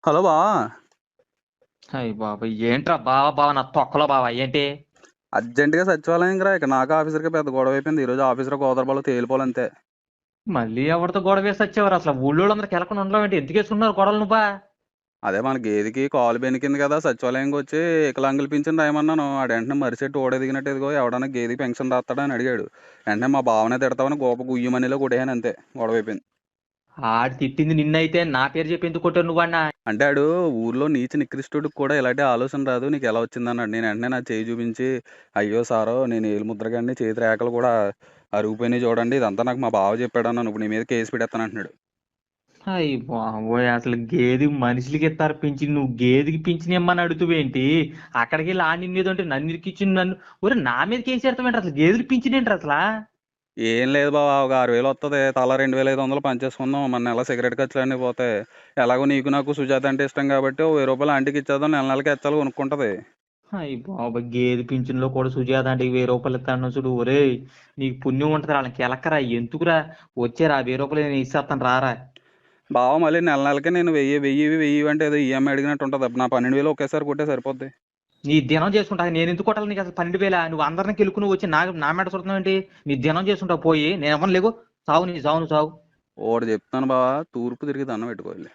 Hello బావా. అయ్య బాబాయ్ ఏంట్రా బావా బావా నా తొక్కలో బావా ఏంటి? అర్జెంటుగా సచివాలయం రా, ఇక నాకు ఆఫీసర్కి పెద్ద గొడవ అయిపోయింది. ఈరోజు ఆఫీసర్ గోదరబాలో తేలిపోవాలంతే. మళ్ళీ ఎవరితో గొడవ వేసి వచ్చేవారు? అసలు ఊళ్ళో అందరికి వెళ్ళకుండా ఉండడం ఏంటి? ఎందుకు వేసుకున్నారు గొడవలు నువ్వా? అదే మన గేదెకి కాలు బెనికింది కదా, సచివాలయంకి వచ్చి వికలాంగుల పింఛన్ రాయమన్నాను. ఆడు వెంటనే మరిసెట్టు ఓడెదిగినట్టు ఎదిగో ఎవడన్నా గేదెకి పెన్షన్ రాస్తాడా అని అడిగాడు. వెంటనే మా బావనే తిడతామని గోప గుయ్యమనిలో కొట్టేయాను, అంతే గొడవ అయిపోయింది. ఆడు తిట్టింది నిన్నైతే నా పేరు చెప్పి ఎందుకు కొట్టారు నువ్వన్నా? అంటే ఆడు ఊర్లో నీచ నికృష్టుడికి కూడా ఇలాంటి ఆలోచన రాదు, నీకు ఎలా వచ్చిందన్నాడు. నేను వెంటనే నా చేయి చూపించి, అయ్యో సారో నేను ఏలు ముద్రగాడిని, చేతి రేఖలు కూడా అరిగిపోయినాయి చూడండి, ఇదంతా నాకు మా బావ చెప్పాడు అన్నాను. ఇప్పుడు నీ మీద కేసు పెడతాను అంటున్నాడు. అయ్య బాబోయ్, అసలు గేది మనుషులకి ఇస్తారు పింఛన్, నువ్వు గేదెకి పింఛన్ ఇమ్మని అడుగుతావేంటి? అక్కడికి వెళ్ళి ఆ నిన్నేదో అంటే నన్ను ఇరికిచ్చింది నన్ను. ఒరే నా మీద కేసు పెడతావేంటి? అసలు గేదెకి పింఛన్ ఏంటి అసలు? ఏం లేదు బావ, ఒక 6,000 వస్తుంది, తలా 2,500 పంచేసుకుందాం, మన నెల సిగరెట్ ఖర్చులన్నీ పోతాయి. ఎలాగో నీకు నాకు సుజాత అంటే ఇష్టం కాబట్టి ఓ 1000 రూపాయలు ఆంటీకి ఇచ్చేద్దాం, నెల నెలకి ఎచ్చాలి కొనుక్కుంటది. అయ్య బాబోయ్, గేదె పింఛన్లో కూడా సుజాత అంటే 1000 రూపాయలు ఇస్తాను చూడు. ఒరే నీకు పుణ్యం ఉంటుంది, వాళ్ళకి ఎలక్కరా ఎందుకురా? వచ్చారా 1000 రూపాయలు నేను ఇస్తాను రారా. బావ మళ్ళీ నెల నెలకి నేను 1000 అంటే ఏదో ఈఎంఐ అడిగినట్టు ఉంటుంది. నా 12,000 ఒకేసారి కొట్టే సరిపోద్ది. నీ దినం చేసుకుంటా నేను ఎందుకు కొట్టాలి నీకు? అసలు 12,000 నువ్వు అందరిని కెలుకుని వచ్చి నా మాట చూడుతున్నావు ఏంటి? నీ దినం చేసుకుంటావు పోయి, నేను ఇవ్వను లేగు. సావు నీ సావు నువ్వు సావు. ఒకటి చెప్తాను బావ, తూర్పు తిరిగి దండం పెట్టుకోవాలి.